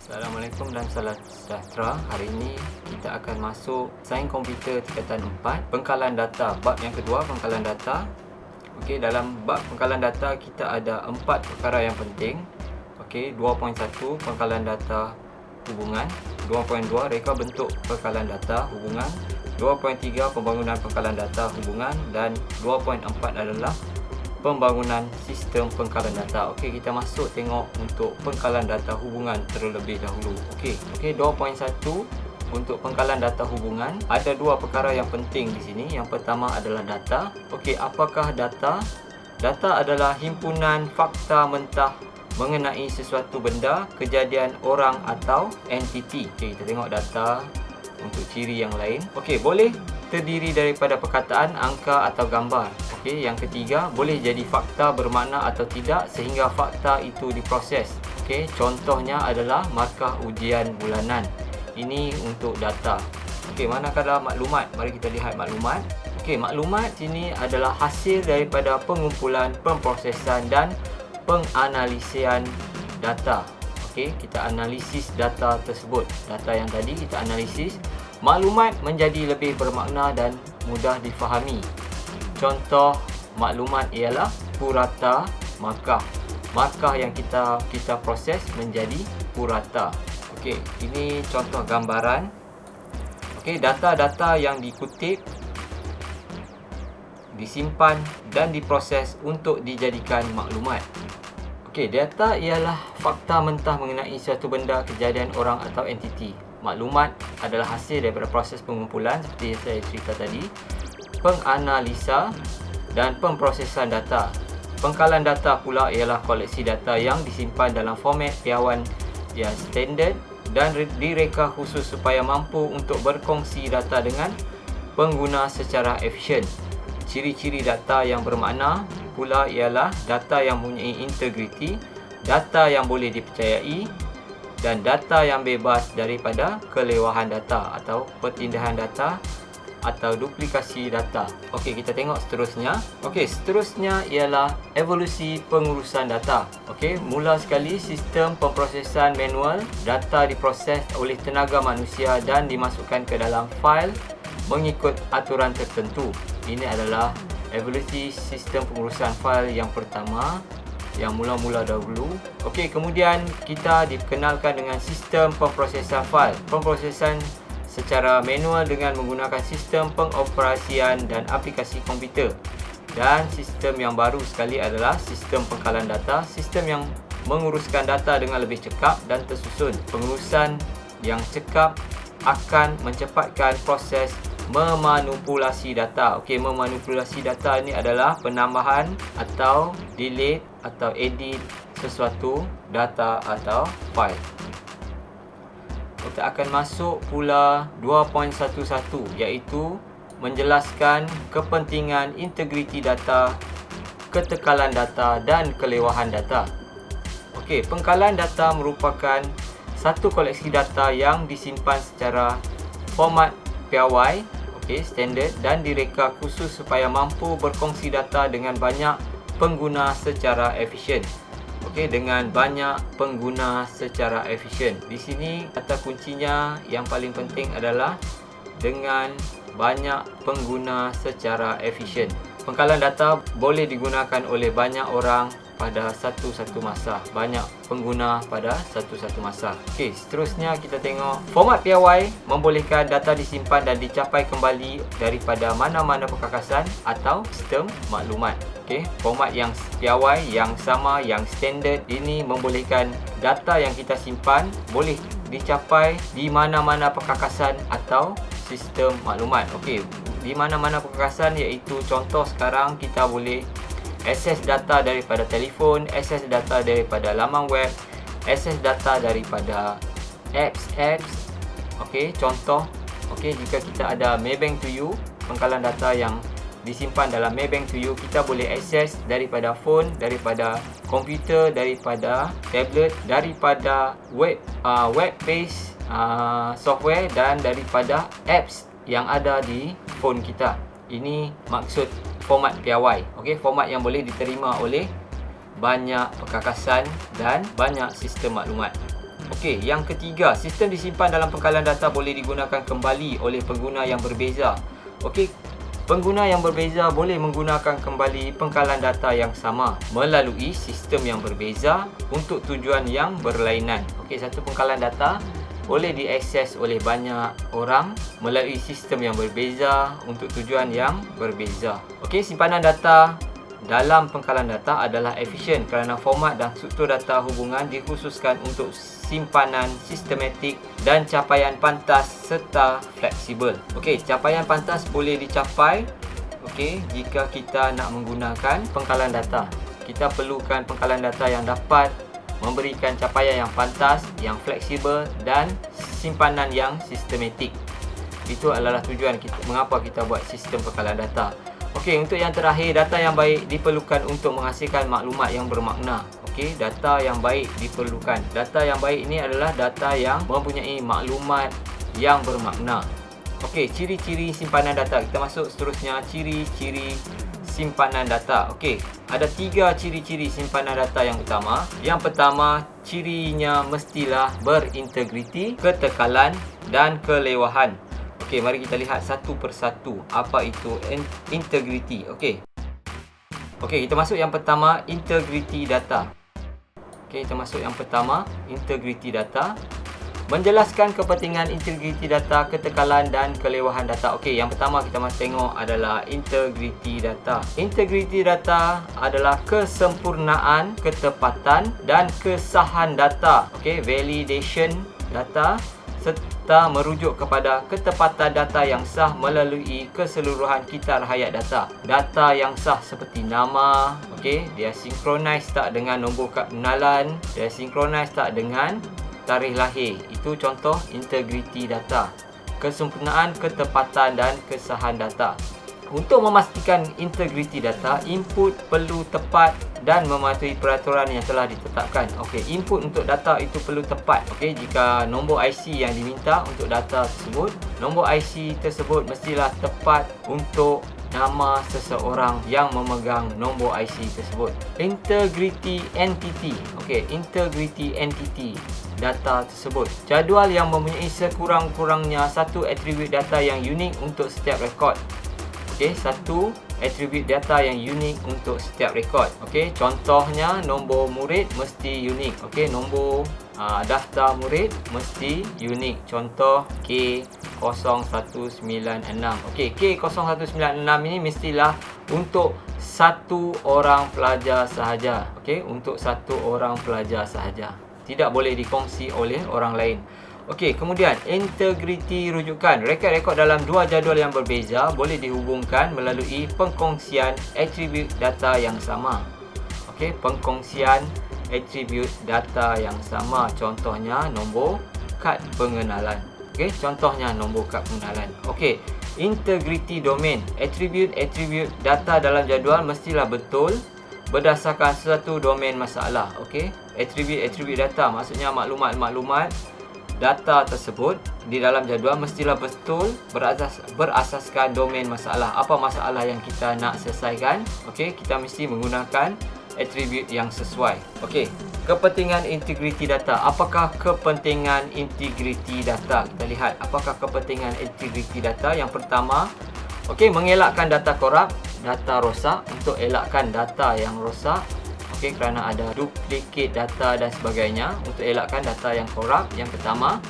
Assalamualaikum dan salam sejahtera. Hari ini kita akan masuk Sains Komputer tingkatan 4, pengkalan data, bab yang kedua, pengkalan data. Okey, dalam bab pengkalan data kita ada 4 perkara yang penting. Okey, 2.1 pengkalan data hubungan, 2.2 reka bentuk pengkalan data hubungan, 2.3 pembangunan pengkalan data hubungan, dan 2.4 adalah pembangunan sistem pengkalan data. Okey, kita masuk tengok untuk pengkalan data hubungan terlebih dahulu. Okey, 2.1 untuk pengkalan data hubungan ada dua perkara yang penting di sini. Yang pertama adalah data. Okey, apakah data? Data adalah himpunan fakta mentah mengenai sesuatu benda, kejadian, orang atau entiti. Okey, kita tengok data untuk ciri yang lain. Okey, boleh terdiri daripada perkataan, angka atau gambar. Okey, yang ketiga, boleh jadi fakta bermakna atau tidak sehingga fakta itu diproses. Okey, contohnya adalah markah ujian bulanan. Ini untuk data. Okey, manakala maklumat? Mari kita lihat maklumat. Okey, maklumat sini adalah hasil daripada pengumpulan, pemprosesan dan penganalisian data. Okey, kita analisis data tersebut. Data yang tadi kita analisis, maklumat menjadi lebih bermakna dan mudah difahami. Contoh maklumat ialah purata markah. Markah yang kita proses menjadi purata. Okey, ini contoh gambaran. Okey, data-data yang dikutip, disimpan dan diproses untuk dijadikan maklumat. Okey, data ialah fakta mentah mengenai suatu benda, kejadian, orang atau entiti. Maklumat adalah hasil daripada proses pengumpulan seperti yang saya cerita tadi, penganalisa dan pemprosesan data. Pengkalan data pula ialah koleksi data yang disimpan dalam format piawan yang standard dan direka khusus supaya mampu untuk berkongsi data dengan pengguna secara efisien. Ciri-ciri data yang bermakna pula ialah data yang mempunyai integriti, data yang boleh dipercayai, dan data yang bebas daripada kelewahan data atau pertindahan data atau duplikasi data. Okey, kita tengok seterusnya. Okey, seterusnya ialah evolusi pengurusan data. Okey, mula sekali sistem pemprosesan manual, data diproses oleh tenaga manusia dan dimasukkan ke dalam fail mengikut aturan tertentu. Ini adalah evolusi sistem pengurusan fail yang pertama, yang mula-mula dahulu. Okey, kemudian kita dikenalkan dengan sistem pemprosesan fail. Pemprosesan secara manual dengan menggunakan sistem pengoperasian dan aplikasi komputer. Dan sistem yang baru sekali adalah sistem pengkalan data, sistem yang menguruskan data dengan lebih cekap dan tersusun. Pengurusan yang cekap akan mencepatkan proses memanipulasi data. Okey, memanipulasi data ini adalah penambahan atau delete atau edit sesuatu data atau file. Kita akan masuk pula 2.11 iaitu menjelaskan kepentingan integriti data, ketekalan data dan kelewahan data. Okey, pengkalan data merupakan satu koleksi data yang disimpan secara format piawai, okey, standard dan direka khusus supaya mampu berkongsi data dengan banyak pengguna secara efisien. Okey, dengan banyak pengguna secara efisien. Di sini kata kuncinya yang paling penting adalah dengan banyak pengguna secara efisien. Pengkalan data boleh digunakan oleh banyak orang pada satu-satu masa, banyak pengguna pada satu-satu masa. Okey, seterusnya kita tengok format piawai membolehkan data disimpan dan dicapai kembali daripada mana-mana perkakasan atau sistem maklumat. Okey, format yang piawai, yang sama, yang standard ini membolehkan data yang kita simpan boleh dicapai di mana-mana perkakasan atau sistem maklumat. Okey, di mana-mana perkakasan iaitu contoh sekarang kita boleh akses data daripada telefon, akses data daripada laman web, akses data daripada apps. Okey, contoh. Okey, jika kita ada Maybank to You, pengkalan data yang disimpan dalam Maybank to You, kita boleh akses daripada phone, daripada komputer, daripada tablet, daripada web based software dan daripada apps yang ada di phone kita. Ini maksud format piawai. Okey, format yang boleh diterima oleh banyak perkakasan dan banyak sistem maklumat. Okey, yang ketiga, sistem disimpan dalam pengkalan data boleh digunakan kembali oleh pengguna yang berbeza. Okey, pengguna yang berbeza boleh menggunakan kembali pengkalan data yang sama melalui sistem yang berbeza untuk tujuan yang berlainan. Okey, satu pengkalan data boleh diakses oleh banyak orang melalui sistem yang berbeza untuk tujuan yang berbeza. Okey, simpanan data dalam pengkalan data adalah efisien kerana format dan struktur data hubungan dikhususkan untuk simpanan sistematik dan capaian pantas serta fleksibel. Okey, capaian pantas boleh dicapai jika kita nak menggunakan pengkalan data. Kita perlukan pengkalan data yang dapat memberikan capaian yang pantas, yang fleksibel dan simpanan yang sistematik. Itu adalah tujuan kita, mengapa kita buat sistem pengkalan data. Okey, untuk yang terakhir, data yang baik diperlukan untuk menghasilkan maklumat yang bermakna. Okey, data yang baik diperlukan. Data yang baik ini adalah data yang mempunyai maklumat yang bermakna. Okey, ciri-ciri simpanan data. Kita masuk seterusnya, ciri-ciri simpanan data. Okey, ada 3 ciri-ciri simpanan data yang utama. Yang pertama, cirinya mestilah berintegriti, ketekalan dan kelewahan. Okey, mari kita lihat satu persatu apa itu integriti. Okey, kita masuk yang pertama, integriti data. Okey, kita masuk yang pertama, integriti data. Menjelaskan kepentingan integriti data, ketekalan dan kelewahan data. Okey, yang pertama kita masih tengok adalah integriti data. Integriti data adalah kesempurnaan, ketepatan dan kesahan data. Okey, validation data serta merujuk kepada ketepatan data yang sah melalui keseluruhan kitar hayat data. Data yang sah seperti nama, okey, dia synchronize tak dengan nombor kad pengenalan, dia synchronize tak dengan tarikh lahir. Itu contoh integriti data. Kesempurnaan, ketepatan dan kesahan data. Untuk memastikan integriti data, input perlu tepat dan mematuhi peraturan yang telah ditetapkan. Okey, input untuk data itu perlu tepat. Okey, jika nombor IC yang diminta untuk data tersebut, nombor IC tersebut mestilah tepat untuk nama seseorang yang memegang nombor IC tersebut. Integrity entity. Okey, integrity entity data tersebut. Jadual yang mempunyai sekurang-kurangnya satu atribut data yang unik untuk setiap rekod. Okey, satu atribut data yang unik untuk setiap rekod. Okey, contohnya nombor murid mesti unik. Okey, nombor daftar murid mesti unik. Contoh K0196. Okey, K0196 ini mestilah untuk satu orang pelajar sahaja. Okey, untuk satu orang pelajar sahaja. Tidak boleh dikongsi oleh orang lain. Okey, kemudian integriti rujukan. Rekod-rekod dalam dua jadual yang berbeza boleh dihubungkan melalui pengkongsian atribut data yang sama. Okey, pengkongsian atribut data yang sama. Contohnya nombor kad pengenalan. Okey, contohnya nombor kad pengenalan. Okey, integriti domain. Atribut-atribut data dalam jadual mestilah betul berdasarkan suatu domain masalah. Okey, atribut-atribut data maksudnya maklumat-maklumat data tersebut di dalam jadual mestilah betul berasaskan domain masalah. Apa masalah yang kita nak selesaikan? Okey, kita mesti menggunakan atribut yang sesuai. Okey, kepentingan integriti data. Apakah kepentingan integriti data? Kita lihat apakah kepentingan integriti data. Yang pertama, okey, mengelakkan data korup, data rosak. Untuk elakkan data yang rosak, okey, kerana ada duplikat data dan sebagainya, untuk elakkan data yang korup, yang pertama.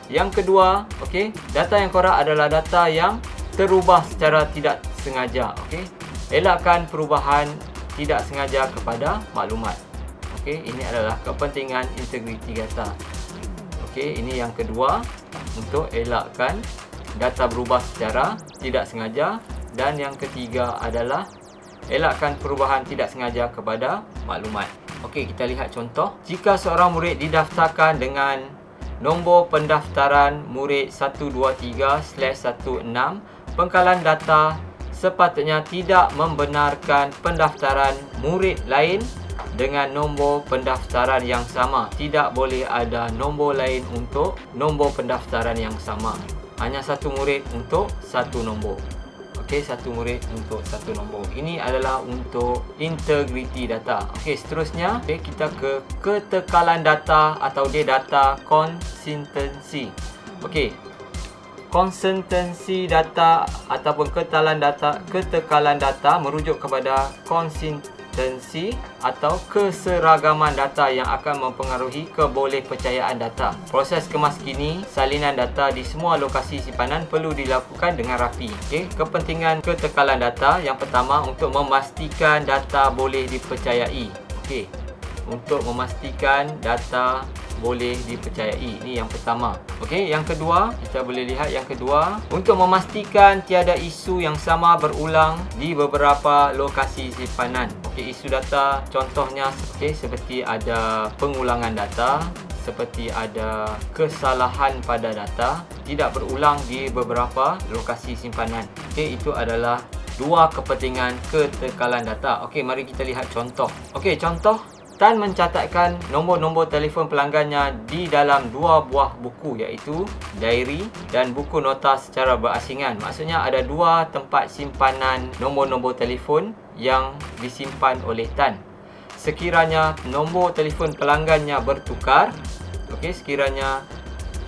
Yang kedua, okey, data yang korup adalah data yang terubah secara tidak sengaja. Okey, elakkan perubahan tidak sengaja kepada maklumat. Okey, ini adalah kepentingan integriti data. Okey, ini yang kedua, untuk elakkan data berubah secara tidak sengaja. Dan yang ketiga adalah elakkan perubahan tidak sengaja kepada maklumat. Okey, kita lihat contoh. Jika seorang murid didaftarkan dengan nombor pendaftaran murid 123/16, pengkalan data sepatutnya tidak membenarkan pendaftaran murid lain dengan nombor pendaftaran yang sama. Tidak boleh ada nombor lain untuk nombor pendaftaran yang sama. Hanya satu murid untuk satu nombor. Okey, satu murid untuk satu nombor. Ini adalah untuk integriti data. Okey, seterusnya kita ke ketekalan data atau dia data konsistensi. Okey. Konsistensi data ataupun ketekalan data merujuk kepada konsistensi atau keseragaman data yang akan mempengaruhi kebolehpercayaan data. Proses kemas kini salinan data di semua lokasi simpanan perlu dilakukan dengan rapi. Okey, kepentingan ketekalan data yang pertama untuk memastikan data boleh dipercayai. Okey, untuk memastikan data boleh dipercayai. Ini yang pertama. Okey, yang kedua, kita boleh lihat yang kedua, untuk memastikan tiada isu yang sama berulang di beberapa lokasi simpanan. Okey, isu data contohnya seperti ada pengulangan data, seperti ada kesalahan pada data tidak berulang di beberapa lokasi simpanan. Okey, itu adalah dua kepentingan ketekalan data. Okey, mari kita lihat contoh. Okey, contoh, Tan mencatatkan nombor-nombor telefon pelanggannya di dalam dua buah buku, iaitu diary dan buku nota secara berasingan. Maksudnya ada dua tempat simpanan nombor-nombor telefon yang disimpan oleh Tan. Sekiranya nombor telefon pelanggannya bertukar, sekiranya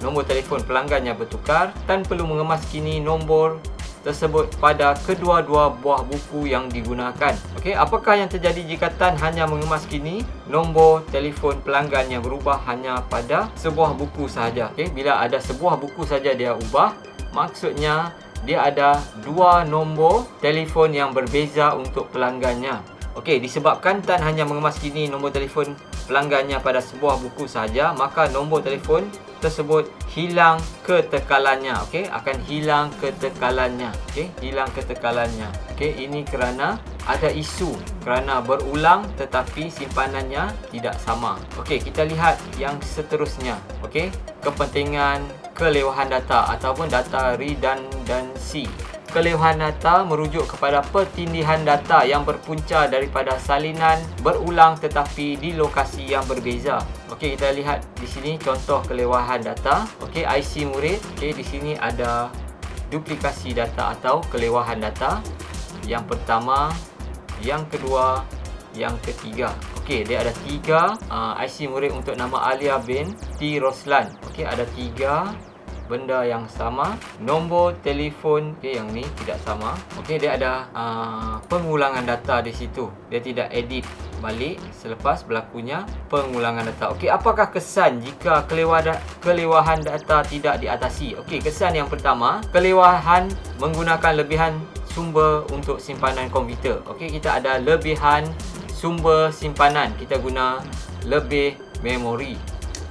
nombor telefon pelanggannya bertukar, Tan perlu mengemas kini nombor tersebut pada kedua-dua buah buku yang digunakan. Okey, apakah yang terjadi jika Tan hanya mengemas kini nombor telefon pelanggan yang berubah hanya pada sebuah buku sahaja? Okey, bila ada sebuah buku saja dia ubah, maksudnya dia ada dua nombor telefon yang berbeza untuk pelanggannya. Okey, disebabkan Tan hanya mengemas kini nombor telefon pelanggannya pada sebuah buku sahaja, maka nombor telefon tersebut hilang ketekalannya. Okey, akan hilang ketekalannya. Okey, hilang ketekalannya. Okey, ini kerana ada isu, kerana berulang tetapi simpanannya tidak sama. Okey, kita lihat yang seterusnya. Okey, kepentingan kelewahan data ataupun data redundancy. Kelewahan data merujuk kepada pertindihan data yang berpunca daripada salinan berulang tetapi di lokasi yang berbeza. Okey, kita lihat di sini contoh kelewahan data. Okey, IC murid. Okey, di sini ada duplikasi data atau kelewahan data. Yang pertama, yang kedua, yang ketiga. Okey, dia ada tiga IC murid untuk nama Alia binti Roslan. Okey, ada tiga benda yang sama. Nombor telefon yang ni tidak sama. Okey, dia ada pengulangan data di situ. Dia tidak edit balik selepas berlakunya pengulangan data. Okey, apakah kesan jika kelewahan data tidak diatasi? Okey, kesan yang pertama, kelewahan menggunakan lebihan sumber untuk simpanan komputer. Okey, kita ada lebihan sumber simpanan. Kita guna lebih memori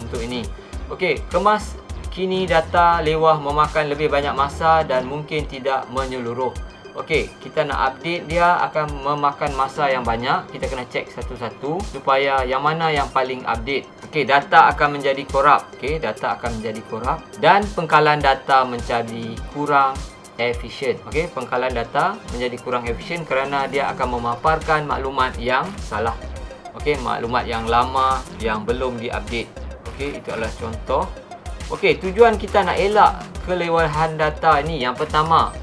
untuk ini. Okey, kemas kini data lewah memakan lebih banyak masa dan mungkin tidak menyeluruh. Okey, kita nak update dia akan memakan masa yang banyak. Kita kena cek satu-satu supaya yang mana yang paling update. Okey, data akan menjadi korup. Okey, data akan menjadi korup dan pengkalan data menjadi kurang efisien. Okey, pengkalan data menjadi kurang efisien kerana dia akan memaparkan maklumat yang salah. Okey, maklumat yang lama yang belum diupdate. Okey, itu adalah contoh. Okey, tujuan kita nak elak kelewahan data ni yang pertama.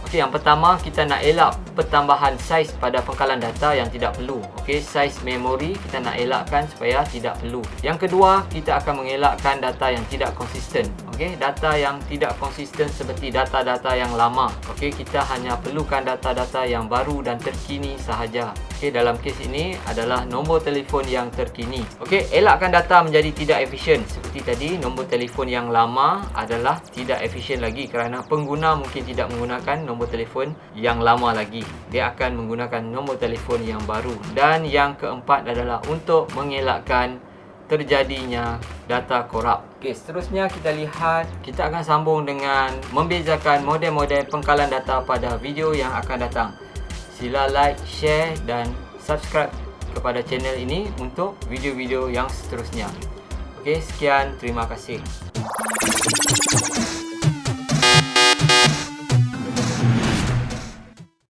Okey, yang pertama kita nak elak pertambahan saiz pada pengkalan data yang tidak perlu. Okey, saiz memori kita nak elakkan supaya tidak perlu. Yang kedua, kita akan mengelakkan data yang tidak konsisten. Okey, data yang tidak konsisten seperti data-data yang lama. Okey, kita hanya perlukan data-data yang baru dan terkini sahaja. Okey, dalam kes ini adalah nombor telefon yang terkini. Okey, elakkan data menjadi tidak efisien. Seperti tadi, nombor telefon yang lama adalah tidak efisien lagi kerana pengguna mungkin tidak menggunakan nombor telefon yang lama lagi. Dia akan menggunakan nombor telefon yang baru. Dan yang keempat adalah untuk mengelakkan terjadinya data korup. Okey, seterusnya kita lihat, kita akan sambung dengan membezakan model-model pengkalan data pada video yang akan datang. Sila like, share dan subscribe kepada channel ini untuk video-video yang seterusnya. Okey, sekian, terima kasih.